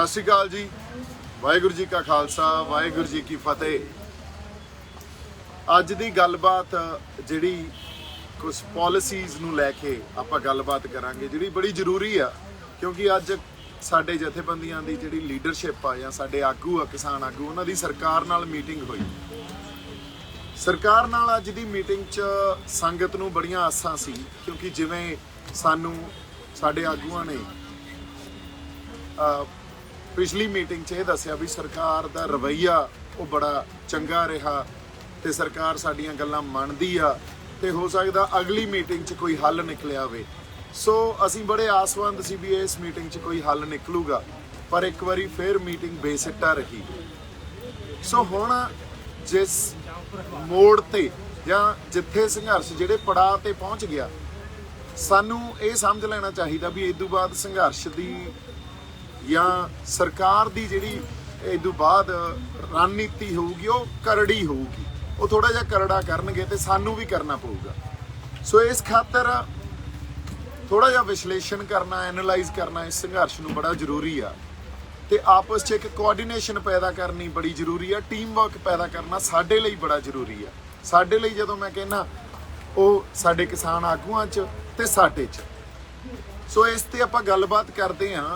सत श्री अकाल जी। वाहिगुरू जी का खालसा वाहिगुरू जी की फतेह। अज दी गलबात जिहड़ी कुछ पॉलिसीज़ नूं लैके आपां गलबात करांगे जिहड़ी बड़ी जरूरी आ, क्योंकि अज साडे जथेबंदियां दी जिहड़ी लीडरशिप आ जां साडे आगू आ किसान आगू उन्हां दी सरकार नाल मीटिंग होई। सरकार नाल अज दी मीटिंग च संगत नूं बड़ियां आसां सी, क्योंकि जिवें सानूं साडे आगूआं ने पिछली मीटिंग च दस्सिया भी सरकार दा रवैया वो बड़ा चंगा रहा ते सरकार साडियां गल्लां मनदी आ ते हो सकदा अगली मीटिंग च कोई हल निकलिया होवे। सो असीं बड़े आसवंद सी भी इस मीटिंग च कोई हल निकलूगा, पर एक बारी फिर मीटिंग बेसिट्टा रही। सो हुण जिस मोड़ ते जां जिथे संघर्ष जिहड़े पड़ाव ते पहुंच गया, सानू ये समझ लेना चाहिए भी इस तों बाद संघर्ष की या सरकार की जिहड़ी इस तों बाद रणनीति होगी वो करड़ी होगी, वो थोड़ा जिहा करड़ा करनगे ते सानू भी करना पऊगा। सो इस खातर थोड़ा जिहा विश्लेषण करना, एनालाइज करना इस संघर्ष नूं बड़ा जरूरी आ ते आपस च एक कोआर्डीनेशन पैदा करनी बड़ी जरूरी है। टीम वर्क पैदा करना साडे लई बड़ा जरूरी है। साडे लई जदों मैं कहना वो साडे किसान आगूआं च ते साडे च। सो इस ते आपां गलबात करदे हां।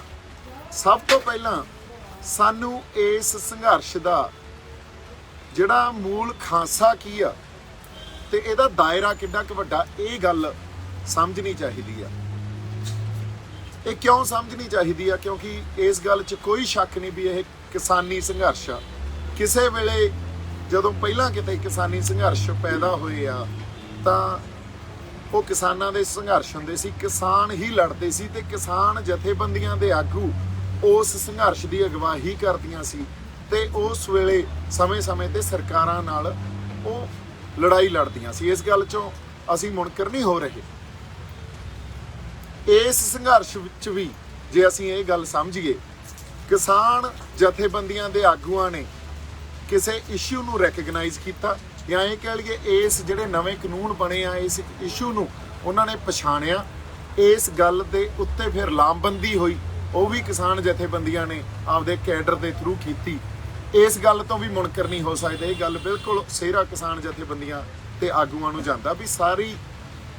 सब तो पहला सानू इस संघर्ष का जिहड़ा मूल खांसा की आ ते इहदा दायरा किड्डा क वड्डा, ये गल समझनी चाहिदी आ। ये क्यों समझनी चाहिदी आ? क्योंकि इस गल च कोई शक नहीं भी यह किसानी संघर्ष आ। किसी वेले जदों पहलां किते किसानी संघर्ष पैदा होए आ तां वो किसानां दे संघर्ष हुंदे सी, किसान ही लड़दे सी ते किसान जथेबंदियां दे आगू उस संघर्ष की अगवाही करदियां सी ते उस वेले समय समय ते सरकारां नाल वो लड़ाई लड़दियां सी। इस गल चों असीं मुनकर नहीं हो रहे। इस संघर्ष विच भी जे असीं ये गल समझीए, किसान जथेबंदियां दे आगूआं ने किसी इशू नूं रैकगनाइज किया या ये कह लीए इस जिहड़े नवे कानून बने आ इस इशू नूं उन्हां ने पछाणिया। इस गल दे उत्ते फिर लामबंदी हुई, वो भी किसान जथेबंदियां ने आपदे कैडर के थ्रू की। इस गल तो भी मुनकर नहीं हो सकता। ये गल बिल्कुल सेहरा किसान जथेबंदियां ते आगूआं नूं जांदा भी सारी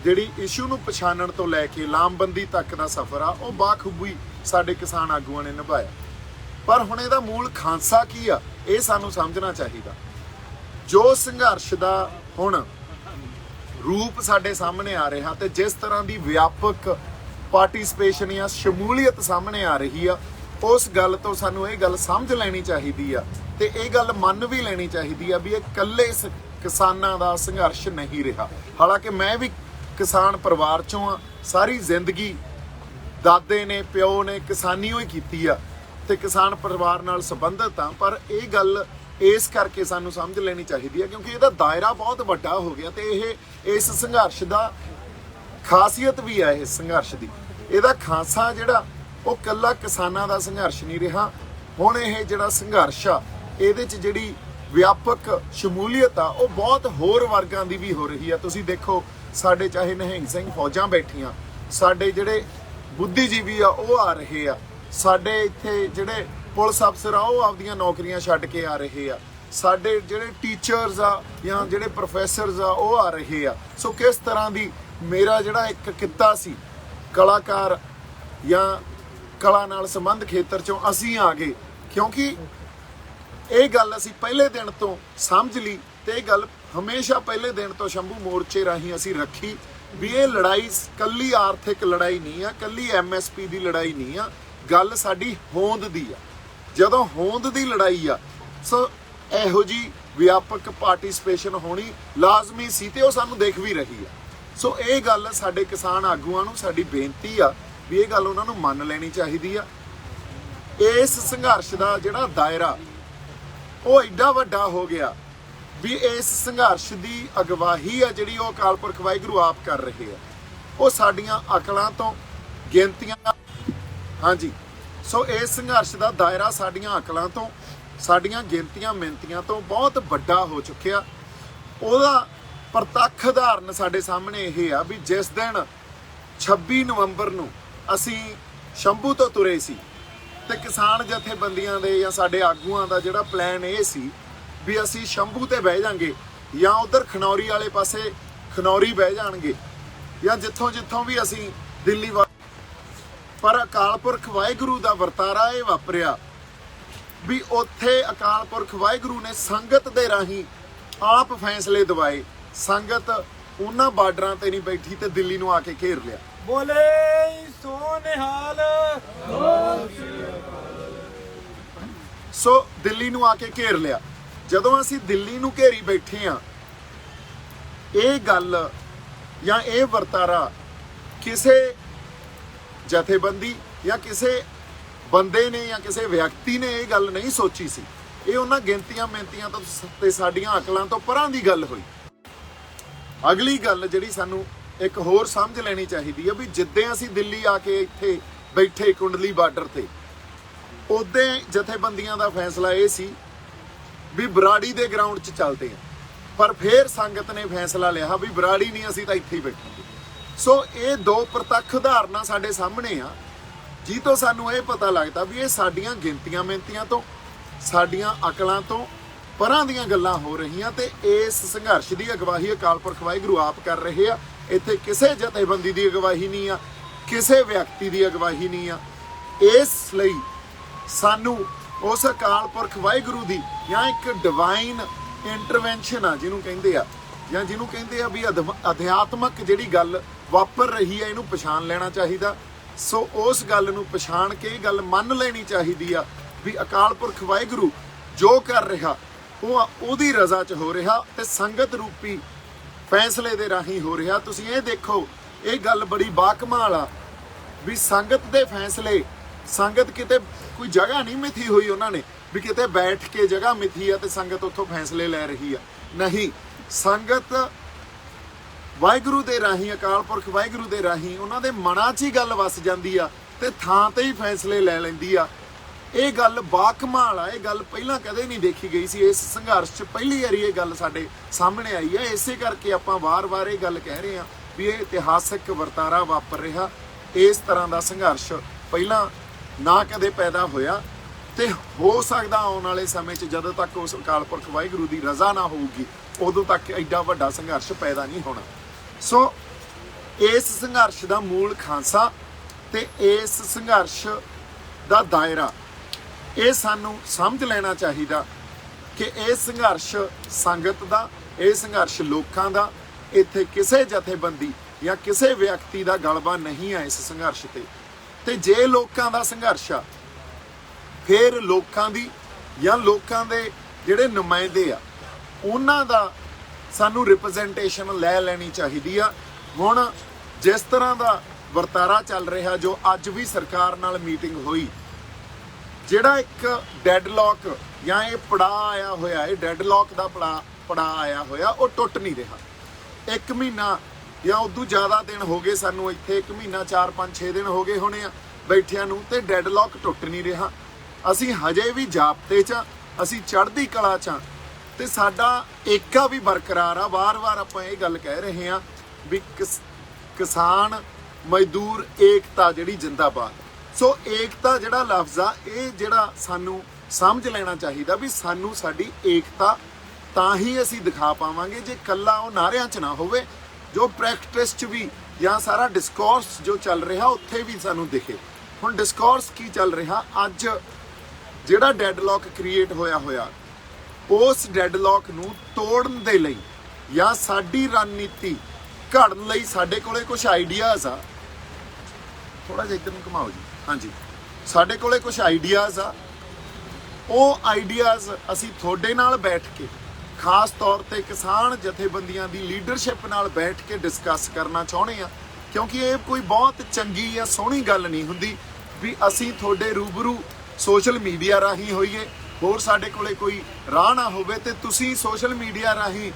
जिहड़ी इशू नूं पछाणन तो लैके लामबंदी तक दा सफ़र आ वो बाखूबी साडे किसान आगूआं ने निभाया। पर हुण इहदा मूल खांसा की आ, ये सानूं समझना चाहिदा। जो संघर्ष दा हुण रूप साडे सामने आ रहा ते जिस तरह की व्यापक पार्टिसिपेशन या शमूलीयत सामने आ रही आ, उस गल तो सानू ये गल समझ लैनी चाहिदी आ ते ये गल मन भी लैनी चाहिदी आ भी ये कल्ले किसानां दा संघर्ष नहीं रहा। हालांकि मैं भी किसान परिवार चों आ, सारी जिंदगी दादे ने प्यो ने किसानी ही कीती आ ते किसान परिवार नाल संबंधित हाँ, पर ये गल इस करके सानू समझ लेनी चाहिए क्योंकि इसका दायरा बहुत वड्डा हो गया तो यह इस संघर्ष का खासियत भी है। इस संघर्ष की इसका खांसा जिहड़ा वो कल्ला किसानां दा संघर्ष नहीं रहा। हुण यह जिहड़ा संघर्ष आ इहदे च जिहड़ी व्यापक शमूलीयत आ वो बहुत होर वर्गां दी भी हो रही है। तुसीं देखो साडे चाहे निहंग सिंह फौजां बैठियां, साडे जिहड़े बुद्धिजीवी आ वो आ रहे आ, साडे इत्थे जिहड़े पुलिस अफसर आ वो आपदियां नौकरियां छड्ड के आ रहे आ, साडे जिहड़े टीचर्स आ या जिहड़े प्रोफैसरस आ वो आ रहे आ। सो किस तरह दी मेरा जिहड़ा एक किੱਤਾ सी कलाकार या कला नाल संबंध खेतर चों असीं आ गए, क्योंकि ये गल असीं पहले दिन तो समझ ली ते ये गल हमेशा पहले दिन तो शंभू मोर्चे राहीं असीं रखी भी ये लड़ाई कल्ली आर्थिक लड़ाई नहीं आ, कल्ली MSP की लड़ाई नहीं आ, गल साडी होंद दी आ। जदों होंद दी लड़ाई आ सो इहो जी व्यापक पार्टिसिपेशन होनी लाजमी सी ते वो सानू देख भी रही है। सो ये गल साडे किसान आगूआं नूं साडी बेनती आ भी ये गल उन्हां नूं मन लैनी चाहिदी आ। इस संघर्ष का जिहड़ा दायरा वो एडा वड्डा हो गया भी इस संघर्ष की अगवाही आ जिहड़ी वो अकाल पुरख वाहिगुरू आप कर रहे आ, वो साडियां अकलां तो गिनतियां। हाँ जी, सो इस संघर्ष का दायरा साडियां अकलां तो साडियां गिनतियां मिनतियां तो बहुत वड्डा हो चुकिया। ਉਹਦਾ ਪ੍ਰਤੱਖ ਉਦਾਹਰਨ ਸਾਡੇ ਸਾਹਮਣੇ ਇਹ ਆ ਵੀ जिस दिन 26 नवंबर ਨੂੰ ਅਸੀਂ ਸ਼ੰਭੂ ਤੋਂ ਤੁਰੇ ਸੀ ਤੇ ਕਿਸਾਨ ਜਥੇਬੰਦੀਆਂ ਦੇ ਜਾਂ ਸਾਡੇ ਆਗੂਆਂ ਦਾ ਜਿਹੜਾ ਪਲਾਨ ਇਹ ਸੀ ਵੀ ਅਸੀਂ ਸ਼ੰਭੂ ਤੇ ਬਹਿ ਜਾਾਂਗੇ ਜਾਂ ਉਧਰ ਖਨੌਰੀ ਵਾਲੇ ਪਾਸੇ ਖਨੌਰੀ ਬਹਿ ਜਾਣਗੇ ਜਾਂ ਜਿੱਥੋਂ ਵੀ ਅਸੀਂ ਦਿੱਲੀ ਪਰ ਅਕਾਲ ਪੁਰਖ ਵਾਹਿਗੁਰੂ ਦਾ ਵਰਤਾਰਾ ਇਹ ਵਾਪਰਿਆ ਵੀ ਉੱਥੇ ਅਕਾਲ ਪੁਰਖ ਵਾਹਿਗੁਰੂ ਨੇ ਸੰਗਤ ਦੇ ਰਾਹੀਂ ਆਪ ਫੈਸਲੇ ਦਵਾਏ। ਸੰਗਤ ਉਹਨਾਂ ਬਾਰਡਰਾਂ ਤੇ ਨਹੀਂ ਬੈਠੀ ਤੇ ਦਿੱਲੀ ਨੂੰ ਆ ਕੇ ਘੇਰ ਲਿਆ। ਬੋਲੇ ਸੋ ਨਿਹਾਲ। ਸੋ ਦਿੱਲੀ ਨੂੰ ਆ ਕੇ ਘੇਰ ਲਿਆ। ਜਦੋਂ ਅਸੀਂ ਦਿੱਲੀ ਨੂੰ ਘੇਰੀ ਬੈਠੇ ਆ, ਇਹ ਗੱਲ ਜਾਂ ਇਹ ਵਰਤਾਰਾ ਕਿਸੇ ਜਥੇਬੰਦੀ ਜਾਂ ਕਿਸੇ ਬੰਦੇ ਨੇ ਜਾਂ ਕਿਸੇ ਵਿਅਕਤੀ ਨੇ ਇਹ ਗੱਲ ਨਹੀਂ ਸੋਚੀ ਸੀ। ਇਹ ਉਹਨਾਂ ਗਿਣਤੀਆਂ ਮਿੰਤੀਆਂ ਤੋਂ ਤੇ ਸਾਡੀਆਂ ਅਕਲਾਂ ਤੋਂ ਪਰਾਂ ਦੀ ਗੱਲ ਹੋਈ। ਅਗਲੀ ਗੱਲ ਜਿਹੜੀ ਸਾਨੂੰ ਇੱਕ ਹੋਰ ਸਮਝ ਲੈਣੀ ਚਾਹੀਦੀ ਹੈ ਵੀ ਜਿੱਦਾਂ ਅਸੀਂ ਦਿੱਲੀ ਆ ਕੇ ਇੱਥੇ ਬੈਠੇ ਕੁੰਡਲੀ ਬਾਰਡਰ ਤੇ, ਉਦੋਂ ਜਥੇਬੰਦੀਆਂ ਦਾ ਫੈਸਲਾ ਇਹ ਸੀ ਵੀ ਬਰਾੜੀ ਦੇ ਗਰਾਊਂਡ 'ਚ ਚੱਲਦੇ ਆ, ਪਰ ਫਿਰ ਸੰਗਤ ਨੇ ਫੈਸਲਾ ਲਿਆ ਵੀ ਬਰਾੜੀ ਨਹੀਂ, ਅਸੀਂ ਤਾਂ ਇੱਥੇ ਹੀ ਬੈਠਾਂਗੇ। ਸੋ ਇਹ ਦੋ ਪ੍ਰਤੱਖ ਉਦਾਹਰਨਾਂ ਸਾਡੇ ਸਾਹਮਣੇ ਆ, ਜੀ ਤੋਂ ਸਾਨੂੰ ਇਹ ਪਤਾ ਲੱਗਦਾ ਵੀ ਇਹ ਸਾਡੀਆਂ ਗਿਣਤੀਆਂ ਮਿੰਤੀਆਂ ਤੋਂ, ਸਾਡੀਆਂ ਅਕਲਾਂ ਤੋਂ ਪਰਾਂ ਦੀਆਂ ਗੱਲਾਂ ਹੋ ਰਹੀਆਂ ਤੇ ਇਸ ਸੰਘਰਸ਼ ਦੀ ਅਗਵਾਈ ਅਕਾਲ ਪੁਰਖ ਵਾਹਿਗੁਰੂ ਆਪ ਕਰ ਰਹੇ ਆ। ਇੱਥੇ ਕਿਸੇ ਜਥੇਬੰਦੀ ਦੀ ਅਗਵਾਈ ਨਹੀਂ ਆ, ਕਿਸੇ ਵਿਅਕਤੀ ਦੀ ਅਗਵਾਈ ਨਹੀਂ ਆ। ਇਸ ਲਈ ਸਾਨੂੰ ਉਸ ਅਕਾਲ ਪੁਰਖ ਵਾਹਿਗੁਰੂ ਦੀ ਜਾਂ ਇੱਕ ਡਿਵਾਈਨ ਇੰਟਰਵੈਂਸ਼ਨ ਆ ਜਿਹਨੂੰ ਕਹਿੰਦੇ ਆ, ਜਾਂ ਜਿਹਨੂੰ ਕਹਿੰਦੇ ਆ ਵੀ ਅਧਿਆਤਮਕ ਜਿਹੜੀ ਗੱਲ ਵਾਪਰ ਰਹੀ ਹੈ, ਇਹਨੂੰ ਪਛਾਣ ਲੈਣਾ ਚਾਹੀਦਾ। ਸੋ ਉਸ ਗੱਲ ਨੂੰ ਪਛਾਣ ਕੇ ਇਹ ਗੱਲ ਮੰਨ ਲੈਣੀ ਚਾਹੀਦੀ ਆ ਵੀ ਅਕਾਲ ਪੁਰਖ ਵਾਹਿਗੁਰੂ ਜੋ ਕਰ ਰਿਹਾ ਉਹ ਉਹਦੀ ਰਜ਼ਾ 'ਚ ਹੋ ਰਿਹਾ ਤੇ ਸੰਗਤ ਰੂਪੀ ਫੈਸਲੇ ਦੇ ਰਾਹੀਂ ਹੋ ਰਿਹਾ। ਤੁਸੀਂ ਇਹ ਦੇਖੋ, ਇਹ ਗੱਲ ਬੜੀ ਬਾਕਮਾਲ ਆ ਵੀ ਸੰਗਤ ਦੇ ਫੈਸਲੇ, ਸੰਗਤ ਕਿਤੇ ਕੋਈ ਜਗ੍ਹਾ ਨਹੀਂ ਮਿਥੀ ਹੋਈ ਉਹਨਾਂ ਨੇ ਵੀ ਕਿਤੇ ਬੈਠ ਕੇ ਜਗ੍ਹਾ ਮਿਥੀ ਆ ਤੇ ਸੰਗਤ ਉੱਥੋਂ ਫੈਸਲੇ ਲੈ ਰਹੀ ਆ। ਨਹੀਂ, ਸੰਗਤ ਵਾਹਿਗੁਰੂ ਦੇ ਰਾਹੀਂ, ਅਕਾਲ ਪੁਰਖ ਵਾਹਿਗੁਰੂ ਦੇ ਰਾਹੀਂ ਉਹਨਾਂ ਦੇ ਮਨਾਂ 'ਚ ਹੀ ਗੱਲ ਵਸ ਜਾਂਦੀ ਆ ਤੇ ਥਾਂ ਤੇ ਹੀ ਫੈਸਲੇ ਲੈ ਲੈਂਦੀ ਆ। ਇਹ ਗੱਲ ਬਾਕਮਾਲ ਆ। ਇਹ ਗੱਲ ਪਹਿਲਾਂ ਕਦੇ ਨਹੀਂ ਦੇਖੀ ਗਈ ਸੀ। ਇਸ ਸੰਘਰਸ਼ 'ਚ ਪਹਿਲੀ ਵਾਰੀ ਇਹ ਗੱਲ ਸਾਡੇ ਸਾਹਮਣੇ ਆਈ ਹੈ। ਇਸੇ ਕਰਕੇ ਆਪਾਂ ਵਾਰ-ਵਾਰ ਇਹ ਗੱਲ ਕਹਿ ਰਹੇ ਹਾਂ ਵੀ ਇਹ ਇਤਿਹਾਸਕ ਵਰਤਾਰਾ ਵਾਪਰ ਰਿਹਾ। ਇਸ ਤਰ੍ਹਾਂ ਦਾ ਸੰਘਰਸ਼ ਪਹਿਲਾਂ ਨਾ ਕਦੇ ਪੈਦਾ ਹੋਇਆ ਤੇ ਹੋ ਸਕਦਾ ਆਉਣ ਵਾਲੇ ਸਮੇਂ 'ਚ ਜਦੋਂ ਤੱਕ ਉਸ ਅਕਾਲ ਪੁਰਖ ਵਾਹਿਗੁਰੂ ਦੀ ਰਜ਼ਾ ਨਾ ਹੋਊਗੀ ਉਦੋਂ ਤੱਕ ਐਡਾ ਵੱਡਾ ਸੰਘਰਸ਼ ਪੈਦਾ ਨਹੀਂ ਹੋਣਾ। ਸੋ ਇਸ ਸੰਘਰਸ਼ ਦਾ ਮੂਲ ਖਾਂਸਾ ਤੇ ਇਸ ਸੰਘਰਸ਼ ਦਾ ਦਾਇਰਾ, ਇਹ ਸਾਨੂੰ ਸਮਝ ਲੈਣਾ ਚਾਹੀਦਾ ਕਿ ਇਹ ਸੰਘਰਸ਼ ਸੰਗਤ ਦਾ, ਇਹ ਸੰਘਰਸ਼ ਲੋਕਾਂ ਦਾ, ਇੱਥੇ ਕਿਸੇ ਜਥੇਬੰਦੀ ਜਾਂ ਕਿਸੇ ਵਿਅਕਤੀ ਦਾ ਗਲਬਾ ਨਹੀਂ ਹੈ ਇਸ ਸੰਘਰਸ਼ ਤੇ ਜੇ ਲੋਕਾਂ ਦਾ ਸੰਘਰਸ਼ ਆ ਫਿਰ ਲੋਕਾਂ ਦੀ ਜਾਂ ਲੋਕਾਂ ਦੇ ਜਿਹੜੇ ਨੁਮਾਇੰਦੇ ਆ ਉਹਨਾਂ ਦਾ ਸਾਨੂੰ ਰਿਪਰੈਜ਼ੈਂਟੇਸ਼ਨ ਲੈ ਲੈਣੀ ਚਾਹੀਦੀ ਆ। ਹੁਣ ਜਿਸ ਤਰ੍ਹਾਂ ਦਾ ਵਰਤਾਰਾ ਚੱਲ ਰਿਹਾ, ਜੋ ਅੱਜ ਵੀ ਸਰਕਾਰ ਨਾਲ ਮੀਟਿੰਗ ਹੋਈ, ਜਿਹੜਾ ਇੱਕ ਡੈਡਲੌਕ ਜਾਂ ਇਹ ਪੜਾਅ ਆਇਆ ਹੋਇਆ, ਇਹ ਡੈਡਲੌਕ ਦਾ ਪੜਾਅ ਆਇਆ ਹੋਇਆ, ਉਹ ਟੁੱਟ ਨਹੀਂ ਰਿਹਾ। 1 ਮਹੀਨਾ ਜਾਂ ਉਦੋਂ ਜ਼ਿਆਦਾ ਦਿਨ ਹੋ ਗਏ ਸਾਨੂੰ ਇੱਥੇ, 1 ਮਹੀਨਾ 4, 5, 6 ਦਿਨ ਹੋ ਗਏ ਹੋਣੇ ਆ ਬੈਠਿਆਂ ਨੂੰ ਤੇ ਡੈਡਲੌਕ ਟੁੱਟ ਨਹੀਂ ਰਿਹਾ। ਅਸੀਂ ਹਜੇ ਵੀ ਜਾਬਤੇ 'ਚ, ਅਸੀਂ ਚੜ੍ਹਦੀ ਕਲਾ 'ਚ ਤੇ ਸਾਡਾ ਏਕਾ ਵੀ ਬਰਕਰਾਰ ਆ। ਵਾਰ-ਵਾਰ ਆਪਾਂ ਇਹ ਗੱਲ ਕਹਿ ਰਹੇ ਹਾਂ ਵੀ ਕਿਸਾਨ ਮਜ਼ਦੂਰ ਏਕਤਾ ਜਿਹੜੀ ਜਿੰਦਾਬਾਦ। ਸੋ ਏਕਤਾ ਜਿਹੜਾ ਲਫ਼ਜ਼ ਆ, ਇਹ ਜਿਹੜਾ ਸਾਨੂੰ ਸਮਝ ਲੈਣਾ ਚਾਹੀਦਾ ਵੀ ਸਾਨੂੰ ਸਾਡੀ ਏਕਤਾ ਤਾਂ ਹੀ ਅਸੀਂ ਦਿਖਾ ਪਾਵਾਂਗੇ ਜੇ ਕੱਲਾ ਉਹ ਨਾਰਿਆਂ 'ਚ ਨਾ ਹੋਵੇ, ਜੋ ਪ੍ਰੈਕਟਿਸ 'ਚ ਵੀ ਜਾਂ ਸਾਰਾ ਡਿਸਕੋਰਸ ਜੋ ਚੱਲ ਰਿਹਾ ਉੱਥੇ ਵੀ ਸਾਨੂੰ ਦਿਖੇ। ਹੁਣ ਡਿਸਕੋਰਸ ਕੀ ਚੱਲ ਰਿਹਾ ਅੱਜ, ਜਿਹੜਾ ਡੈਡਲੌਕ ਕ੍ਰੀਏਟ ਹੋਇਆ ਉਸ ਡੈਡਲੌਕ ਨੂੰ ਤੋੜਨ ਦੇ ਲਈ ਜਾਂ ਸਾਡੀ ਰਣਨੀਤੀ ਘੜਨ ਲਈ ਸਾਡੇ ਕੋਲੇ ਕੁਝ ਆਈਡੀਆਜ਼ ਆ। ਥੋੜਾ ਜਿਹਾ ਇੱਧਰ ਨੂੰ ਘੁਮਾਓ ਜੀ। ਹਾਂਜੀ, ਸਾਡੇ ਕੋਲੇ ਕੁਝ ਆਈਡੀਆਜ਼ ਆ। ਉਹ ਆਈਡੀਆਜ਼ ਅਸੀਂ ਤੁਹਾਡੇ ਨਾਲ ਬੈਠ ਕੇ, ਖਾਸ ਤੌਰ ਤੇ ਕਿਸਾਨ ਜਥੇਬੰਦੀਆਂ ਦੀ ਲੀਡਰਸ਼ਿਪ ਨਾਲ ਬੈਠ ਕੇ ਡਿਸਕਸ ਕਰਨਾ ਚਾਹੁੰਦੇ ਆ, ਕਿਉਂਕਿ ਇਹ ਕੋਈ ਬਹੁਤ ਚੰਗੀ ਜਾਂ ਸੋਹਣੀ ਗੱਲ ਨਹੀਂ ਹੁੰਦੀ ਵੀ ਅਸੀਂ ਤੁਹਾਡੇ ਰੂਬਰੂ ਸੋਸ਼ਲ ਮੀਡੀਆ ਰਾਹੀਂ ਹੋਈਏ, ਹੋਰ ਸਾਡੇ ਕੋਲੇ ਕੋਈ ਰਾਹ ਨਾ ਹੋਵੇ ਤੇ ਤੁਸੀਂ ਸੋਸ਼ਲ ਮੀਡੀਆ ਰਾਹੀਂ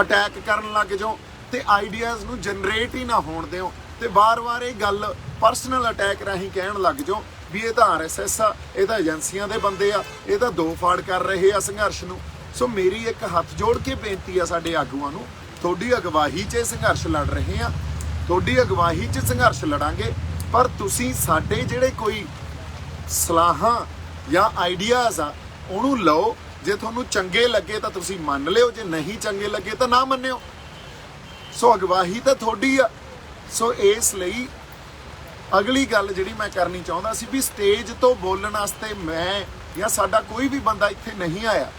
ਅਟੈਕ ਕਰਨ ਲੱਗ ਜਾਓ ਤੇ ਆਈਡੀਆਜ਼ ਨੂੰ ਜਨਰੇਟ ਹੀ ਨਾ ਹੋਣ ਦਿਓ ਤੇ ਵਾਰ-ਵਾਰ ਇਹ ਗੱਲ ਪਰਸਨਲ ਅਟੈਕ ਰਾਹੀਂ ਕਹਿਣ ਲੱਗ ਜਾਓ ਵੀ ਇਹ ਤਾਂ RSS ਆ, ਇਹ ਤਾਂ ਏਜੰਸੀਆਂ ਦੇ ਬੰਦੇ ਆ, ਇਹ ਤਾਂ ਦੋ ਫਾੜ ਕਰ ਰਹੇ ਆ ਸੰਘਰਸ਼ ਨੂੰ। ਸੋ ਮੇਰੀ ਇੱਕ ਹੱਥ ਜੋੜ ਕੇ ਬੇਨਤੀ ਆ ਸਾਡੇ ਆਗੂਆਂ ਨੂੰ, ਤੁਹਾਡੀ ਅਗਵਾਈ 'ਚ ਇਹ ਸੰਘਰਸ਼ ਲੜ ਰਹੇ ਆ, ਤੁਹਾਡੀ ਅਗਵਾਈ 'ਚ ਸੰਘਰਸ਼ ਲੜਾਂਗੇ, ਪਰ ਤੁਸੀਂ ਸਾਡੇ ਜਿਹੜੇ ਕੋਈ ਸਲਾਹਾਂ ਜਾਂ ਆਈਡੀਆਜ਼ ਆ ਉਹਨੂੰ ਲਓ। ਜੇ ਤੁਹਾਨੂੰ ਚੰਗੇ ਲੱਗੇ ਤਾਂ ਤੁਸੀਂ ਮੰਨ ਲਿਓ, ਜੇ ਨਹੀਂ ਚੰਗੇ ਲੱਗੇ ਤਾਂ ਨਾ ਮੰਨਿਓ। ਸੋ ਅਗਵਾਈ ਤਾਂ ਤੁਹਾਡੀ ਆ। ਸੋ ਇਸ ਲਈ ਅਗਲੀ ਗੱਲ ਜਿਹੜੀ ਮੈਂ ਕਰਨੀ ਚਾਹੁੰਦਾ ਸੀ ਵੀ ਸਟੇਜ ਤੋਂ ਬੋਲਣ ਵਾਸਤੇ ਮੈਂ ਜਾਂ ਸਾਡਾ ਕੋਈ ਵੀ ਬੰਦਾ ਇੱਥੇ ਨਹੀਂ ਆਇਆ।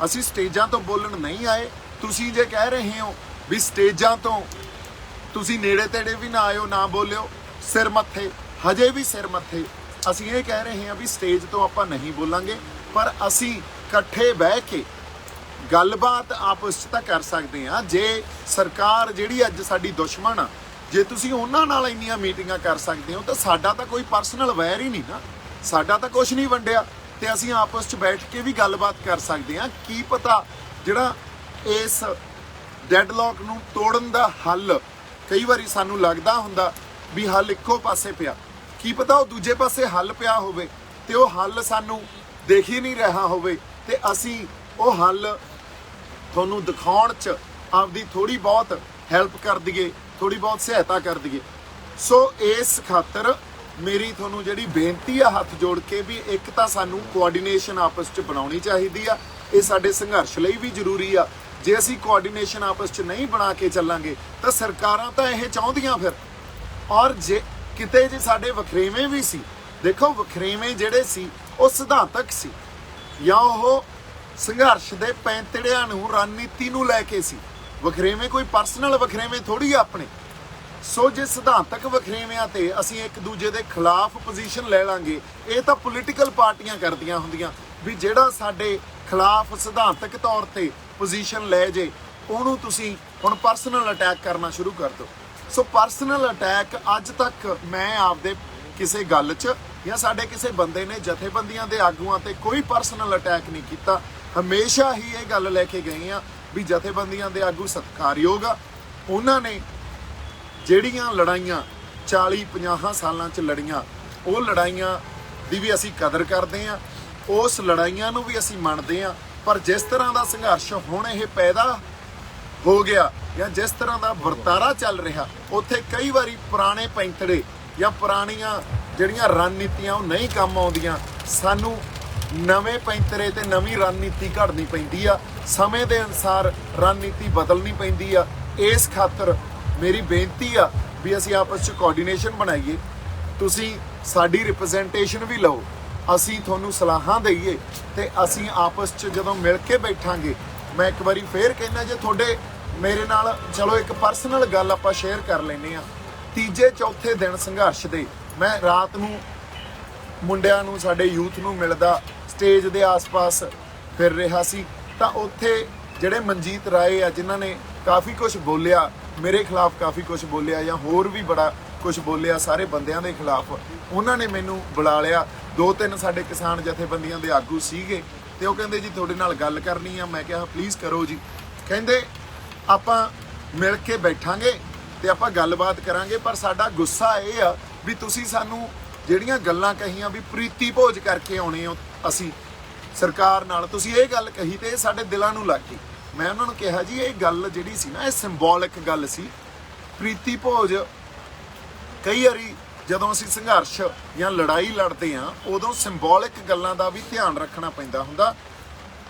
ਅਸੀਂ ਸਟੇਜਾਂ ਤੋਂ ਬੋਲਣ ਨਹੀਂ ਆਏ। ਤੁਸੀਂ ਜੇ ਕਹਿ ਰਹੇ ਹੋ ਵੀ ਸਟੇਜਾਂ ਤੋਂ ਤੁਸੀਂ ਨੇੜੇ ਤੇੜੇ ਵੀ ਨਾ ਆਇਓ, ਨਾ ਬੋਲਿਓ, ਸਿਰ ਮੱਥੇ, ਹਜੇ ਵੀ ਸਿਰ ਮੱਥੇ। ਅਸੀਂ ਇਹ ਕਹਿ ਰਹੇ ਹਾਂ ਵੀ ਸਟੇਜ ਤੋਂ ਆਪਾਂ ਨਹੀਂ ਬੋਲਾਂਗੇ, ਪਰ ਅਸੀਂ ਇਕੱਠੇ ਬਹਿ ਕੇ ਗੱਲਬਾਤ ਆਪਸ 'ਚ ਤਾਂ ਕਰ ਸਕਦੇ ਹਾਂ। ਜੇ ਸਰਕਾਰ ਜਿਹੜੀ ਅੱਜ ਸਾਡੀ ਦੁਸ਼ਮਣ ਆ, ਜੇ ਤੁਸੀਂ ਉਹਨਾਂ ਨਾਲ ਇੰਨੀਆਂ ਮੀਟਿੰਗਾਂ ਕਰ ਸਕਦੇ ਹੋ ਤਾਂ ਸਾਡਾ ਤਾਂ ਕੋਈ ਪਰਸਨਲ ਵੈਰ ਹੀ ਨਹੀਂ ਨਾ, ਸਾਡਾ ਤਾਂ ਕੁਝ ਨਹੀਂ ਵੰਡਿਆ, ਤੇ ਅਸੀਂ ਆਪਸ 'ਚ ਬੈਠ ਕੇ ਵੀ ਗੱਲਬਾਤ ਕਰ ਸਕਦੇ ਹਾਂ। ਕੀ ਪਤਾ ਜਿਹੜਾ ਇਸ ਡੈਡਲੌਕ ਨੂੰ ਤੋੜਨ ਦਾ ਹੱਲ, ਕਈ ਵਾਰੀ ਸਾਨੂੰ ਲੱਗਦਾ ਹੁੰਦਾ ਵੀ ਹੱਲ ਇੱਕੋ ਪਾਸੇ ਪਿਆ, ਕੀ ਪਤਾ ਉਹ ਦੂਜੇ ਪਾਸੇ ਹੱਲ ਪਿਆ ਹੋਵੇ ਤੇ ਉਹ ਹੱਲ ਸਾਨੂੰ ਦੇਖ ਹੀ ਨਹੀਂ ਰਿਹਾ ਹੋਵੇ, ਤੇ ਅਸੀਂ ਉਹ ਹੱਲ ਤੁਹਾਨੂੰ ਦਿਖਾਉਣ 'ਚ ਆਪਦੀ ਥੋੜੀ ਬਹੁਤ ਹੈਲਪ ਕਰ ਦਈਏ, ਥੋੜੀ ਬਹੁਤ ਸਹਾਇਤਾ ਕਰ ਦਈਏ। ਸੋ ਇਸ ਖਾਤਰ ਮੇਰੀ ਤੁਹਾਨੂੰ ਜਿਹੜੀ ਬੇਨਤੀ ਆ ਹੱਥ ਜੋੜ ਕੇ ਵੀ ਇੱਕ ਤਾਂ ਸਾਨੂੰ ਕੋਆਰਡੀਨੇਸ਼ਨ ਆਪਸ 'ਚ ਬਣਾਉਣੀ ਚਾਹੀਦੀ ਆ। ਇਹ ਸਾਡੇ ਸੰਘਰਸ਼ ਲਈ ਵੀ ਜ਼ਰੂਰੀ ਆ। ਜੇ ਅਸੀਂ ਕੋਆਰਡੀਨੇਸ਼ਨ ਆਪਸ 'ਚ ਨਹੀਂ ਬਣਾ ਕੇ ਚੱਲਾਂਗੇ ਤਾਂ ਸਰਕਾਰਾਂ ਤਾਂ ਇਹ ਚਾਹੁੰਦੀਆਂ ਫਿਰ। ਔਰ ਜੇ ਕਿਤੇ ਜੇ ਸਾਡੇ ਵਖਰੇਵੇਂ ਵੀ ਸੀ, ਦੇਖੋ ਵਖਰੇਵੇਂ ਜਿਹੜੇ ਸੀ ਉਹ ਸਿਧਾਂਤਕ ਸੀ ਜਾਂ ਉਹ ਸੰਘਰਸ਼ ਦੇ ਪੈਂਤੜਿਆਂ ਨੂੰ, ਰਣਨੀਤੀ ਨੂੰ ਲੈ ਕੇ ਸੀ। ਵਖਰੇਵੇਂ ਕੋਈ ਪਰਸਨਲ ਵਖਰੇਵੇਂ ਥੋੜੀ ਆਪਣੇ। ਸੋ ਜੇ ਸਿਧਾਂਤਕ ਵਖਰੇਵਿਆਂ ਤੇ ਅਸੀਂ ਇੱਕ ਦੂਜੇ ਦੇ ਖਿਲਾਫ ਪੋਜੀਸ਼ਨ ਲੈ ਲਾਂਗੇ, ਇਹ ਤਾਂ ਪੋਲੀਟੀਕਲ ਪਾਰਟੀਆਂ ਕਰਦੀਆਂ ਹੁੰਦੀਆਂ ਵੀ ਜਿਹੜਾ ਸਾਡੇ ਖਿਲਾਫ ਸਿਧਾਂਤਕ ਤੌਰ ਤੇ ਪੋਜੀਸ਼ਨ ਲੈ ਜੇ ਉਹਨੂੰ ਤੁਸੀਂ ਹੁਣ ਪਰਸਨਲ ਅਟੈਕ ਕਰਨਾ ਸ਼ੁਰੂ ਕਰ ਦਿਓ। ਸੋ ਪਰਸਨਲ ਅਟੈਕ ਅੱਜ ਤੱਕ ਮੈਂ ਆਪਦੇ ਕਿਸੇ ਗੱਲ 'ਚ ਜਾਂ ਸਾਡੇ ਕਿਸੇ ਬੰਦੇ ਨੇ ਜਥੇਬੰਦੀਆਂ ਦੇ ਆਗੂਆਂ ਤੇ ਕੋਈ ਪਰਸਨਲ ਅਟੈਕ ਨਹੀਂ ਕੀਤਾ। ਹਮੇਸ਼ਾ ਹੀ ਇਹ ਗੱਲ ਲੈ ਕੇ ਗਏ ਆ ਵੀ ਜਥੇਬੰਦੀਆਂ ਦੇ ਆਗੂ ਸਤਿਕਾਰਯੋਗ ਆ। ਉਹਨਾਂ ਨੇ ਜਿਹੜੀਆਂ ਲੜਾਈਆਂ 40-50 ਸਾਲਾਂ 'ਚ ਲੜੀਆਂ, ਉਹ ਲੜਾਈਆਂ ਦੀ ਵੀ ਅਸੀਂ ਕਦਰ ਕਰਦੇ ਆ, ਉਸ ਲੜਾਈਆਂ ਨੂੰ ਵੀ ਅਸੀਂ ਮੰਨਦੇ ਆ। ਪਰ ਜਿਸ ਤਰ੍ਹਾਂ ਦਾ ਸੰਘਰਸ਼ ਹੁਣ ਇਹ ਪੈਦਾ ਹੋ ਗਿਆ ਜਾਂ ਜਿਸ ਤਰ੍ਹਾਂ ਦਾ ਵਰਤਾਰਾ ਚੱਲ ਰਿਹਾ, ਉੱਥੇ ਕਈ ਵਾਰੀ ਪੁਰਾਣੇ ਪੈਂਤੜੇ ਜਾਂ ਪੁਰਾਣੀਆਂ ਜਿਹੜੀਆਂ ਰਣਨੀਤੀਆਂ ਉਹ ਨਹੀਂ ਕੰਮ ਆਉਂਦੀਆਂ। ਸਾਨੂੰ ਨਵੇਂ ਪੈਂਤਰੇ ਤੇ ਨਵੀਂ ਰਣਨੀਤੀ ਘੜਨੀ ਪੈਂਦੀ ਆ, ਸਮੇਂ ਦੇ ਅਨੁਸਾਰ ਰਣਨੀਤੀ ਬਦਲਣੀ ਪੈਂਦੀ ਆ। ਇਸ ਖਾਤਰ ਮੇਰੀ ਬੇਨਤੀ ਆ ਵੀ ਅਸੀਂ ਆਪਸ 'ਚ ਕੋਆਰਡੀਨੇਸ਼ਨ ਬਣਾਈਏ। ਤੁਸੀਂ ਸਾਡੀ ਰਿਪਰੈਜ਼ੈਂਟੇਸ਼ਨ ਵੀ ਲਓ, ਅਸੀਂ ਤੁਹਾਨੂੰ ਸਲਾਹਾਂ ਦਈਏ ਤੇ ਅਸੀਂ ਆਪਸ 'ਚ ਜਦੋਂ ਮਿਲ ਕੇ ਬੈਠਾਂਗੇ। ਮੈਂ ਇੱਕ ਵਾਰੀ ਫੇਰ ਕਹਿੰਦਾ, ਜੇ ਤੁਹਾਡੇ ਮੇਰੇ ਨਾਲ ਚਲੋ ਇੱਕ ਪਰਸਨਲ ਗੱਲ ਆਪਾਂ ਸ਼ੇਅਰ ਕਰ ਲੈਂਦੇ ਆ। ਤੀਜੇ ਚੌਥੇ ਦਿਨ ਸੰਘਰਸ਼ ਦੇ ਮੈਂ ਰਾਤ ਨੂੰ ਮੁੰਡਿਆਂ ਨੂੰ, ਸਾਡੇ ਯੂਥ ਨੂੰ ਮਿਲਦਾ, ਸਟੇਜ ਦੇ ਆਸ-ਪਾਸ ਫਿਰ ਰਿਹਾ ਸੀ, ਤਾਂ ਉੱਥੇ ਜਿਹੜੇ ਮਨਜੀਤ ਰਾਏ ਆ ਜਿਨ੍ਹਾਂ ਨੇ ਕਾਫੀ ਕੁਝ ਬੋਲਿਆ ਮੇਰੇ ਖਿਲਾਫ, ਕਾਫੀ ਕੁਝ ਬੋਲਿਆ ਜਾਂ ਹੋਰ ਵੀ ਬੜਾ ਕੁਝ ਬੋਲਿਆ ਸਾਰੇ ਬੰਦਿਆਂ ਦੇ ਖਿਲਾਫ, ਉਹਨਾਂ ਨੇ ਮੈਨੂੰ ਬੁਲਾ ਲਿਆ। 2-3 ਸਾਡੇ ਕਿਸਾਨ ਜਥੇਬੰਦੀਆਂ ਦੇ ਆਗੂ ਸੀਗੇ ਤੇ ਉਹ ਕਹਿੰਦੇ ਜੀ ਤੁਹਾਡੇ ਨਾਲ ਗੱਲ ਕਰਨੀ ਆ। ਮੈਂ ਕਿਹਾ ਪਲੀਜ਼ ਕਰੋ ਜੀ। ਕਹਿੰਦੇ ਆਪਾਂ ਮਿਲ ਕੇ ਬੈਠਾਂਗੇ ਤੇ ਆਪਾਂ ਗੱਲਬਾਤ ਕਰਾਂਗੇ, ਪਰ ਸਾਡਾ ਗੁੱਸਾ ਇਹ ਆ ਵੀ ਤੁਸੀਂ ਸਾਨੂੰ ਜਿਹੜੀਆਂ ਗੱਲਾਂ ਕਹੀਆਂ ਵੀ ਪ੍ਰੀਤੀ ਭੋਜ ਕਰਕੇ ਆਉਣੇ ਹੋ ਅਸੀਂ ਸਰਕਾਰ ਨਾਲ, ਤੁਸੀਂ ਇਹ ਗੱਲ ਕਹੀ ਤੇ ਇਹ ਸਾਡੇ ਦਿਲਾਂ ਨੂੰ ਲੱਗ ਗਈ। ਮੈਂ ਉਹਨਾਂ ਨੂੰ ਕਿਹਾ ਜੀ ਇਹ ਗੱਲ ਜਿਹੜੀ ਸੀ ਨਾ, ਇਹ ਸਿੰਬੋਲਿਕ ਗੱਲ ਸੀ। ਪ੍ਰੀਤੀ ਭੋਜ ਕਈ ਵਾਰੀ ਜਦੋਂ ਅਸੀਂ ਸੰਘਰਸ਼ ਜਾਂ ਲੜਾਈ ਲੜਦੇ ਆ ਉਦੋਂ ਸਿੰਬੋਲਿਕ ਗੱਲਾਂ ਦਾ ਵੀ ਧਿਆਨ ਰੱਖਣਾ ਪੈਂਦਾ ਹੁੰਦਾ।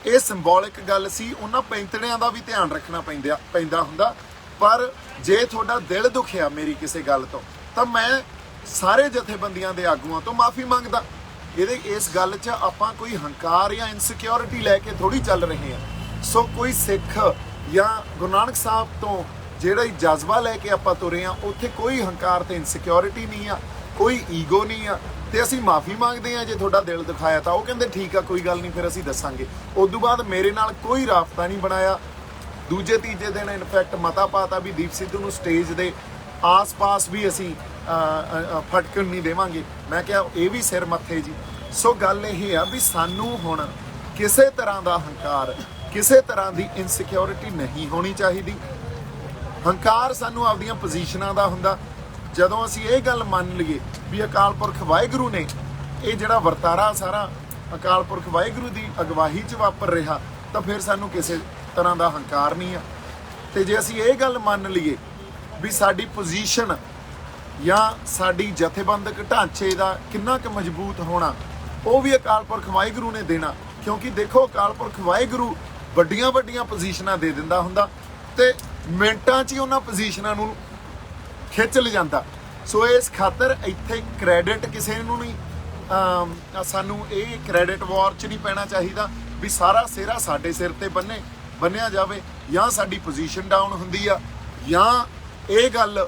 ਇਹ ਸਿੰਬੋਲਿਕ ਗੱਲ ਸੀ, ਉਹਨਾਂ ਪੈਂਤੜਿਆਂ ਦਾ ਵੀ ਧਿਆਨ ਰੱਖਣਾ ਪੈਂਦਾ ਹੁੰਦਾ। ਪਰ ਜੇ ਤੁਹਾਡਾ ਦਿਲ ਦੁਖਿਆ ਮੇਰੀ ਕਿਸੇ ਗੱਲ ਤੋਂ, ਤਾਂ ਮੈਂ ਸਾਰੇ ਜਥੇਬੰਦੀਆਂ ਦੇ ਆਗੂਆਂ ਤੋਂ ਮਾਫੀ ਮੰਗਦਾ। ਇਸ ਗੱਲ 'ਚ ਆਪਾਂ ਕੋਈ ਹੰਕਾਰ ਜਾਂ ਇਨਸਿਕਿਉਰਿਟੀ ਲੈ ਕੇ ਥੋੜੀ ਚੱਲ ਰਹੇ ਆ। ਸੋ ਕੋਈ ਸਿੱਖ ਜਾਂ ਗੁਰੂ ਨਾਨਕ ਸਾਹਿਬ ਤੋਂ ਜਿਹੜਾ ਜਜ਼ਬਾ ਲੈ ਕੇ ਆਪਾਂ ਤੁਰੇ ਆ, ਉੱਥੇ ਕੋਈ ਹੰਕਾਰ ਤੇ ਇਨਸਿਕਿਉਰਿਟੀ ਨਹੀਂ ਆ, ਕੋਈ ਈਗੋ ਨਹੀਂ ਆ। ਤੇ ਅਸੀਂ ਮਾਫੀ ਮੰਗਦੇ ਆ ਜੇ ਤੁਹਾਡਾ ਦਿਲ ਦਿਖਾਇਆ ਤਾਂ। ਉਹ ਕਹਿੰਦੇ ਠੀਕ ਆ, ਕੋਈ ਗੱਲ ਨਹੀਂ, ਫਿਰ ਅਸੀਂ ਦੱਸਾਂਗੇ। ਉਸ ਤੋਂ ਬਾਅਦ ਮੇਰੇ ਨਾਲ ਕੋਈ ਰਾਬਤਾ ਨਹੀਂ ਬਣਾਇਆ। ਦੂਜੇ ਤੀਜੇ ਦਿਨ ਇਨਫੈਕਟ ਮਤਾ ਪਾਤਾ ਵੀ ਦੀਪ ਸਿੱਧੂ ਨੂੰ ਸਟੇਜ ਦੇ ਆਸ-ਪਾਸ ਵੀ ਅਸੀਂ ਫਟਕਣ ਨਹੀਂ ਦੇਵਾਂਗੇ। ਮੈਂ ਕਿਹਾ ਇਹ ਵੀ ਸਿਰ ਮੱਥੇ ਜੀ। ਸੋ ਗੱਲ ਇਹ ਆ ਵੀ ਸਾਨੂੰ ਹੁਣ ਕਿਸੇ ਤਰ੍ਹਾਂ ਦਾ ਹੰਕਾਰ, ਕਿਸੇ ਤਰ੍ਹਾਂ ਦੀ ਇਨਸਿਕਿਉਰਿਟੀ ਨਹੀਂ ਹੋਣੀ ਚਾਹੀਦੀ। ਹੰਕਾਰ ਸਾਨੂੰ ਆਪਦੀਆਂ ਪੋਜੀਸ਼ਨਾਂ ਦਾ ਹੁੰਦਾ। ਜਦੋਂ ਅਸੀਂ ਇਹ ਗੱਲ ਮੰਨ ਲਈਏ ਵੀ ਅਕਾਲ ਪੁਰਖ ਵਾਹਿਗੁਰੂ ਨੇ ਇਹ ਜਿਹੜਾ ਵਰਤਾਰਾ ਸਾਰਾ ਅਕਾਲ ਪੁਰਖ ਵਾਹਿਗੁਰੂ ਦੀ ਅਗਵਾਈ 'ਚ ਵਾਪਰ ਰਿਹਾ, ਤਾਂ ਫਿਰ ਸਾਨੂੰ ਕਿਸੇ ਤਰ੍ਹਾਂ ਦਾ ਹੰਕਾਰ ਨਹੀਂ ਆ। ਤੇ ਜੇ ਅਸੀਂ ਇਹ ਗੱਲ ਮੰਨ ਲਈਏ ਵੀ ਸਾਡੀ ਪੋਜੀਸ਼ਨ ਜਾਂ ਸਾਡੀ ਜਥੇਬੰਦਕ ਢਾਂਚੇ ਦਾ ਕਿੰਨਾ ਕੁ ਮਜ਼ਬੂਤ ਹੋਣਾ ਉਹ ਵੀ ਅਕਾਲ ਪੁਰਖ ਵਾਹਿਗੁਰੂ ਨੇ ਦੇਣਾ, ਕਿਉਂਕਿ ਦੇਖੋ ਅਕਾਲ ਪੁਰਖ ਵਾਹਿਗੁਰੂ ਵੱਡੀਆਂ ਵੱਡੀਆਂ ਪੋਜੀਸ਼ਨਾਂ ਦੇ ਦਿੰਦਾ ਹੁੰਦਾ ਤੇ ਮਿੰਟਾਂ 'ਚ ਹੀ ਉਹਨਾਂ ਪੋਜੀਸ਼ਨਾਂ ਨੂੰ ਖਿੱਚ ਲਿਜਾਂਦਾ। ਸੋ ਇਸ ਖਾਤਰ ਇੱਥੇ ਕ੍ਰੈਡਿਟ ਕਿਸੇ ਨੂੰ ਨਹੀਂ, ਸਾਨੂੰ ਇਹ ਕ੍ਰੈਡਿਟ ਵਾਰ 'ਚ ਨਹੀਂ ਪੈਣਾ ਚਾਹੀਦਾ ਵੀ ਸਾਰਾ ਸਿਹਰਾ ਸਾਡੇ ਸਿਰ ਤੇ ਬੰਨਿਆ ਜਾਵੇ, ਜਾਂ ਸਾਡੀ ਪੋਜੀਸ਼ਨ ਡਾਊਨ ਹੁੰਦੀ ਆ, ਜਾਂ ਇਹ ਗੱਲ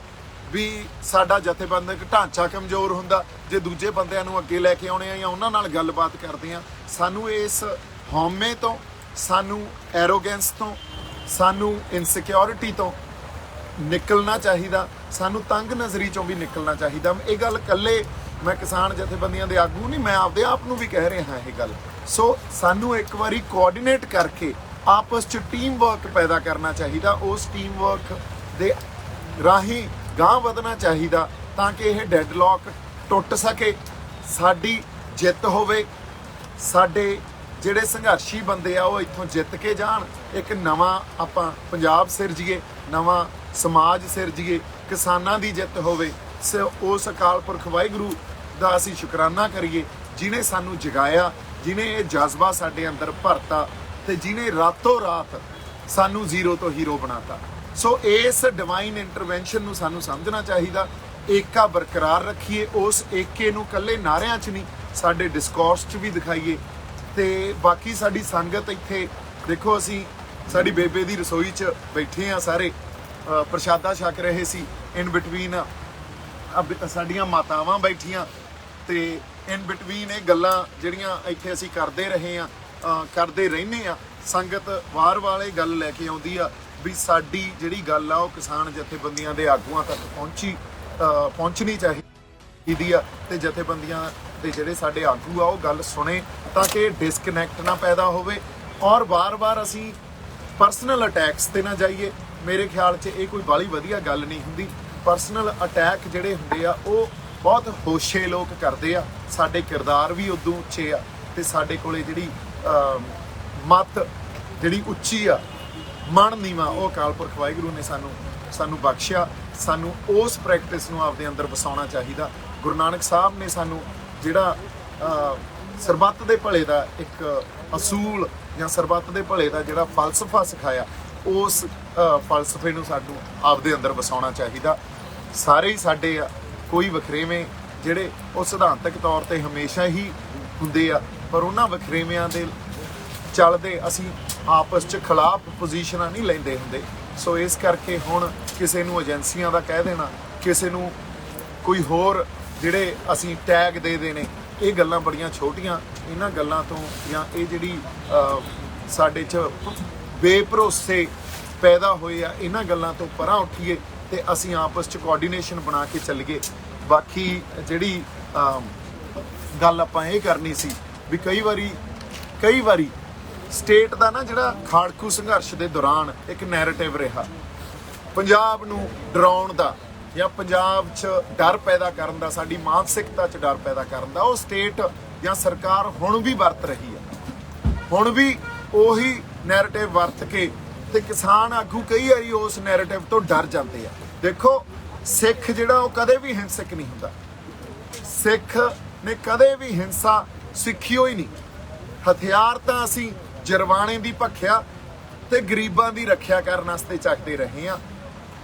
ਵੀ ਸਾਡਾ ਜਥੇਬੰਦਕ ਢਾਂਚਾ ਕਮਜ਼ੋਰ ਹੁੰਦਾ ਜੇ ਦੂਜੇ ਬੰਦਿਆਂ ਨੂੰ ਅੱਗੇ ਲੈ ਕੇ ਆਉਣੇ ਆ ਜਾਂ ਉਹਨਾਂ ਨਾਲ ਗੱਲਬਾਤ ਕਰਦੇ ਆ। ਸਾਨੂੰ ਇਸ ਹਉਮੈ ਤੋਂ, ਸਾਨੂੰ ਐਰੋਗੈਂਸ ਤੋਂ, ਸਾਨੂੰ ਇਨਸਿਕਿਉਰਿਟੀ ਤੋਂ ਨਿਕਲਣਾ ਚਾਹੀਦਾ, ਸਾਨੂੰ ਤੰਗ ਨਜ਼ਰੀ ਚੋਂ ਵੀ ਨਿਕਲਣਾ ਚਾਹੀਦਾ। ਇਹ ਗੱਲ ਇਕੱਲੇ ਮੈਂ ਕਿਸਾਨ ਜਥੇਬੰਦੀਆਂ ਦੇ ਆਗੂ ਨਹੀਂ, ਮੈਂ ਆਪਦੇ ਆਪ ਨੂੰ ਵੀ ਕਹਿ ਰਿਹਾ ਇਹ ਗੱਲ। ਸੋ ਸਾਨੂੰ ਇੱਕ ਵਾਰੀ ਕੋਆਰਡੀਨੇਟ ਕਰਕੇ ਆਪਸ 'ਚ ਟੀਮ ਵਰਕ ਪੈਦਾ ਕਰਨਾ ਚਾਹੀਦਾ, ਉਸ ਟੀਮ ਵਰਕ ਦੇ ਰਾਹੀਂ ਗਾਂਹ ਵਧਣਾ ਚਾਹੀਦਾ ਤਾਂ ਕਿ ਇਹ ਡੈਡਲੌਕ ਟੁੱਟ ਸਕੇ, ਸਾਡੀ ਜਿੱਤ ਹੋਵੇ, ਸਾਡੇ ਜਿਹੜੇ ਸੰਘਰਸ਼ੀ ਬੰਦੇ ਆ ਉਹ ਇੱਥੋਂ ਜਿੱਤ ਕੇ ਜਾਣ, ਇੱਕ ਨਵਾਂ ਆਪਾਂ ਪੰਜਾਬ ਸਿਰਜੀਏ, ਨਵਾਂ ਸਮਾਜ ਸਿਰਜੀਏ, ਕਿਸਾਨਾਂ ਦੀ ਜਿੱਤ ਹੋਵੇ। ਉਸ ਅਕਾਲ ਪੁਰਖ ਵਾਹਿਗੁਰੂ ਦਾ ਅਸੀਂ ਸ਼ੁਕਰਾਨਾ ਕਰੀਏ ਜਿਨੇ ਸਾਨੂੰ ਜਗਾਇਆ, ਜਿਨੇ ਇਹ ਜਜ਼ਬਾ ਸਾਡੇ ਅੰਦਰ ਭਰਤਾ ਤੇ ਜਿਨੇ ਰਾਤੋਂ ਰਾਤ ਸਾਨੂੰ ਜ਼ੀਰੋ ਤੋਂ ਹੀਰੋ ਬਣਾਤਾ। ਸੋ ਇਸ ਡਿਵਾਈਨ ਇੰਟਰਵੈਂਸ਼ਨ ਨੂੰ ਸਾਨੂੰ ਸਮਝਣਾ ਚਾਹੀਦਾ, ਏਕਾ ਬਰਕਰਾਰ ਰੱਖੀਏ, ਉਸ ਏਕੇ ਨੂੰ ਇਕੱਲੇ ਨਾਅਰਿਆਂ 'ਚ ਨਹੀਂ ਸਾਡੇ ਡਿਸਕੋਰਸ 'ਚ ਵੀ ਦਿਖਾਈਏ। ਤੇ ਬਾਕੀ ਸਾਡੀ ਸੰਗਤ ਇੱਥੇ ਦੇਖੋ, ਅਸੀਂ ਸਾਡੀ ਬੇਬੇ ਦੀ ਰਸੋਈ 'ਚ ਬੈਠੇ ਆ, ਸਾਰੇ ਪ੍ਰਸ਼ਾਦਾ ਛਕ ਰਹੇ ਸੀ। ਇਨ ਬਿਟਵੀਨ ਸਾਡੀਆਂ ਮਾਤਾਵਾਂ ਬੈਠੀਆਂ ਤੇ ਇਨ ਬਿਟਵੀਨ ਇਹ ਗੱਲਾਂ ਜਿਹੜੀਆਂ ਇੱਥੇ ਅਸੀਂ ਕਰਦੇ ਰਹੇ ਆ, ਕਰਦੇ ਰਹਿੰਦੇ ਆ। ਸੰਗਤ ਵਾਰ ਵਾਲੇ ਗੱਲ ਲੈ ਕੇ ਆਉਂਦੀ ਆ ਵੀ ਸਾਡੀ ਜਿਹੜੀ ਗੱਲ ਆ ਉਹ ਕਿਸਾਨ ਜਥੇਬੰਦੀਆਂ ਦੇ ਆਗੂਆਂ ਤੱਕ ਪਹੁੰਚਣੀ ਚਾਹੀਦੀ ਆ ਤੇ ਜਥੇਬੰਦੀਆਂ ਦੇ ਜਿਹੜੇ ਸਾਡੇ ਆਗੂ ਆ ਉਹ ਗੱਲ ਸੁਣੇ ਤਾਂ ਕਿ ਡਿਸਕਨੈਕਟ ਨਾ ਪੈਦਾ ਹੋਵੇ ਔਰ ਵਾਰ-ਵਾਰ ਅਸੀਂ ਪਰਸਨਲ ਅਟੈਕਸ ਤੇ ਨਾ ਜਾਈਏ। ਮੇਰੇ ਖਿਆਲ 'ਚ ਇਹ ਕੋਈ ਬਾਲੀ ਵਧੀਆ ਗੱਲ ਨਹੀਂ ਹੁੰਦੀ। ਪਰਸਨਲ ਅਟੈਕ ਜਿਹੜੇ ਹੁੰਦੇ ਆ ਉਹ ਬਹੁਤ ਹੋਸ਼ੇ ਲੋਕ ਕਰਦੇ ਆ, ਸਾਡੇ ਕਿਰਦਾਰ ਵੀ ਉਦੋਂ ਉੱਚੇ ਆ ਤੇ ਸਾਡੇ ਕੋਲੇ ਜਿਹੜੀ ਮੱਤ ਜਿਹੜੀ ਉੱਚੀ ਆ, ਮਨ ਨੀਵਾਂ, ਉਹ ਅਕਾਲ ਪੁਰਖ ਵਾਹਿਗੁਰੂ ਨੇ ਸਾਨੂੰ ਬਖਸ਼ਿਆ। ਸਾਨੂੰ ਉਸ ਪ੍ਰੈਕਟਿਸ ਨੂੰ ਆਪਦੇ ਅੰਦਰ ਵਸਾਉਣਾ ਚਾਹੀਦਾ। ਗੁਰੂ ਨਾਨਕ ਸਾਹਿਬ ਨੇ ਸਾਨੂੰ ਜਿਹੜਾ ਸਰਬੱਤ ਦੇ ਭਲੇ ਦਾ ਇੱਕ ਅਸੂਲ ਜਾਂ ਸਰਬੱਤ ਦੇ ਭਲੇ ਦਾ ਜਿਹੜਾ ਫਲਸਫਾ ਸਿਖਾਇਆ, ਉਸ ਫਲਸਫੇ ਨੂੰ ਸਾਨੂੰ ਆਪਦੇ ਅੰਦਰ ਵਸਾਉਣਾ ਚਾਹੀਦਾ। ਸਾਰੇ ਹੀ ਸਾਡੇ ਆ, ਕੋਈ ਵਖਰੇਵੇਂ ਜਿਹੜੇ ਉਹ ਸਿਧਾਂਤਕ ਤੌਰ ਤੇ ਹਮੇਸ਼ਾ ਹੀ ਹੁੰਦੇ ਆ, ਪਰ ਉਹਨਾਂ ਵਖਰੇਵਿਆਂ ਦੇ ਚੱਲਦੇ ਅਸੀਂ ਆਪਸ 'ਚ ਖਿਲਾਫ ਪੋਜੀਸ਼ਨਾਂ ਨਹੀਂ ਲੈਂਦੇ ਹੁੰਦੇ। ਸੋ ਇਸ ਕਰਕੇ ਹੁਣ ਕਿਸੇ ਨੂੰ ਏਜੰਸੀਆਂ ਦਾ ਕਹਿ ਦੇਣਾ, ਕਿਸੇ ਨੂੰ ਕੋਈ ਹੋਰ ਜਿਹੜੇ ਅਸੀਂ ਟੈਗ ਦੇ ਦੇਣੇ, ਇਹ ਗੱਲਾਂ ਬੜੀਆਂ ਛੋਟੀਆਂ। ਇਹਨਾਂ ਗੱਲਾਂ ਤੋਂ ਜਾਂ ਇਹ ਜਿਹੜੀ ਸਾਡੇ 'ਚ ਬੇਭਰੋਸੇ ਪੈਦਾ ਹੋਏ ਆ, ਇਹਨਾਂ ਗੱਲਾਂ ਤੋਂ ਪਰਾਂ ਉੱਠੀਏ ਤੇ ਅਸੀਂ ਆਪਸ 'ਚ ਕੋਆਰਡੀਨੇਸ਼ਨ ਬਣਾ ਕੇ ਚੱਲੀਏ। ਬਾਕੀ ਜਿਹੜੀ ਗੱਲ ਆਪਾਂ ਇਹ ਕਰਨੀ ਸੀ ਵੀ ਕਈ ਵਾਰੀ ਸਟੇਟ ਦਾ ਨਾ ਜਿਹੜਾ ਖਾੜਕੂ ਸੰਘਰਸ਼ ਦੇ ਦੌਰਾਨ ਇੱਕ ਨੈਰੇਟਿਵ ਰਿਹਾ ਪੰਜਾਬ ਨੂੰ ਡਰਾਉਣ ਦਾ ਜਾਂ ਪੰਜਾਬ 'ਚ ਡਰ ਪੈਦਾ ਕਰਨ ਦਾ, ਸਾਡੀ ਮਾਨਸਿਕਤਾ 'ਚ ਡਰ ਪੈਦਾ ਕਰਨ ਦਾ, ਉਹ ਸਟੇਟ ਜਾਂ ਸਰਕਾਰ ਹੁਣ ਵੀ ਵਰਤ ਰਹੀ ਹੈ। ਹੁਣ ਵੀ ਉਹੀ ਨੈਰੇਟਿਵ ਵਰਤ ਕੇ ਤੇ ਕਿਸਾਨ ਆਗੂ ਕਈ ਵਾਰੀ ਉਸ ਨੈਰੇਟਿਵ ਤੋਂ ਡਰ ਜਾਂਦੇ ਆ। ਦੇਖੋ, ਸਿੱਖ ਜਿਹੜਾ ਉਹ ਕਦੇ ਵੀ ਹਿੰਸਕ ਨਹੀਂ ਹੁੰਦਾ। ਸਿੱਖ ਨੇ ਕਦੇ ਵੀ ਹਿੰਸਾ ਸਿੱਖੀ ਹੋਈ ਨਹੀਂ। ਹਥਿਆਰ ਤਾਂ ਅਸੀਂ ਜਰਵਾਣੇ ਦੀ ਭੱਖਿਆ ਤੇ ਗਰੀਬਾਂ ਦੀ ਰੱਖਿਆ ਕਰਨ ਵਾਸਤੇ ਚੱਕਦੇ ਰਹੇ ਆ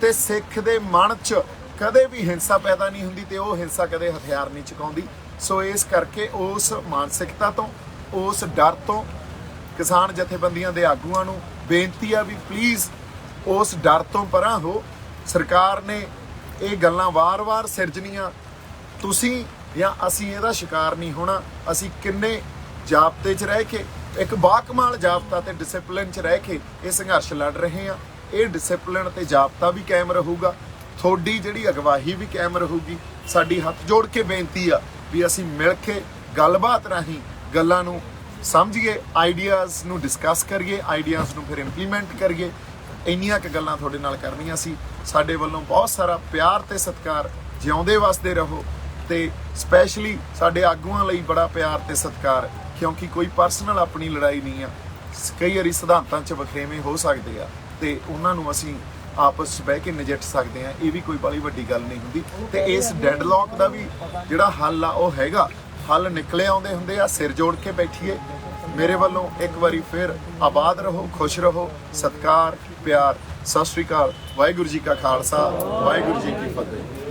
ਤੇ ਸਿੱਖ ਦੇ ਮਨ 'ਚ ਕਦੇ ਵੀ ਹਿੰਸਾ ਪੈਦਾ ਨਹੀਂ ਹੁੰਦੀ ਤੇ ਉਹ ਹਿੰਸਾ ਕਦੇ ਹਥਿਆਰ ਨਹੀਂ ਚੁਕਾਉਂਦੀ। ਸੋ ਇਸ ਕਰਕੇ ਉਸ ਮਾਨਸਿਕਤਾ ਤੋਂ, ਉਸ ਡਰ ਤੋਂ ਕਿਸਾਨ ਜਥੇਬੰਦੀਆਂ ਦੇ ਆਗੂਆਂ ਨੂੰ ਬੇਨਤੀ ਆ ਵੀ ਪਲੀਜ਼ ਉਸ ਡਰ ਤੋਂ ਪਰਾਂ ਹੋ। ਸਰਕਾਰ ਨੇ ਇਹ ਗੱਲਾਂ ਵਾਰ-ਵਾਰ ਸਿਰਜਣੀਆਂ, ਤੁਸੀਂ ਜਾਂ ਅਸੀਂ ਇਹਦਾ ਸ਼ਿਕਾਰ ਨਹੀਂ ਹੋਣਾ। ਅਸੀਂ ਕਿੰਨੇ ਜਾਬਤੇ 'ਚ ਰਹਿ ਕੇ, ਇੱਕ ਬਾਕਮਾਲ ਜਾਬਤਾ ਤੇ ਡਿਸਪਲਿਨ 'ਚ ਰਹਿ ਕੇ ਇਹ ਸੰਘਰਸ਼ ਲੜ ਰਹੇ ਆ। ਇਹ ਡਿਸਪਲਿਨ ਤੇ ਜਾਬਤਾ ਵੀ ਕਾਇਮ ਰਹੂਗਾ, ਤੁਹਾਡੀ ਜਿਹੜੀ ਅਗਵਾਈ ਵੀ ਕਾਇਮ ਰਹੂਗੀ। ਸਾਡੀ ਹੱਥ ਜੋੜ ਕੇ ਬੇਨਤੀ ਆ ਵੀ ਅਸੀਂ ਮਿਲ ਕੇ ਗੱਲਬਾਤ ਰਾਹੀਂ ਗੱਲਾਂ ਨੂੰ ਸਮਝੀਏ, ਆਈਡੀਆਜ਼ ਨੂੰ ਡਿਸਕਸ ਕਰੀਏ, ਆਈਡੀਆਜ਼ ਨੂੰ ਫਿਰ ਇੰਪਲੀਮੈਂਟ ਕਰੀਏ। ਇੰਨੀਆਂ ਕੁ ਗੱਲਾਂ ਤੁਹਾਡੇ ਨਾਲ ਕਰਨੀਆਂ ਸੀ। ਸਾਡੇ ਵੱਲੋਂ ਬਹੁਤ ਸਾਰਾ ਪਿਆਰ ਤੇ ਸਤਿਕਾਰ। ਜਿਉਂਦੇ ਵਸਦੇ ਰਹੋ ਤੇ ਸਪੈਸ਼ਲੀ ਸਾਡੇ ਆਗੂਆਂ ਲਈ ਬੜਾ ਪਿਆਰ ਤੇ ਸਤਿਕਾਰ, ਕਿਉਂਕਿ ਕੋਈ ਪਰਸਨਲ ਆਪਣੀ ਲੜਾਈ ਨਹੀਂ ਆ। ਕਈ ਵਾਰੀ ਸਿਧਾਂਤਾਂ 'ਚ ਵਖਰੇਵੇਂ ਹੋ ਸਕਦੇ ਆ ਤੇ ਉਹਨਾਂ ਨੂੰ ਅਸੀਂ ਆਪਸ 'ਚ ਬਹਿ ਕੇ ਨਜਿੱਠ ਸਕਦੇ ਆ। ਇਹ ਵੀ ਕੋਈ ਬੜੀ ਵੱਡੀ ਗੱਲ ਨਹੀਂ ਹੁੰਦੀ ਤੇ ਇਸ ਡੈਡਲੌਕ ਦਾ ਵੀ ਜਿਹੜਾ ਹੱਲ ਆ ਉਹ ਹੈਗਾ। ਹੱਲ ਨਿਕਲੇ ਆਉਂਦੇ ਹੁੰਦੇ ਆ। ਸਿਰ ਜੋੜ ਕੇ ਬੈਠੀਏ। ਮੇਰੇ ਵੱਲੋਂ ਇੱਕ ਵਾਰੀ ਫਿਰ ਆਬਾਦ ਰਹੋ, ਖੁਸ਼ ਰਹੋ, ਸਤਿਕਾਰ, ਪਿਆਰ। ਸਤਿ ਸ਼੍ਰੀ ਅਕਾਲ। ਵਾਹਿਗੁਰੂ ਜੀ ਕਾ ਖਾਲਸਾ, ਵਾਹਿਗੁਰੂ ਜੀ ਕੀ ਫਤਿਹ।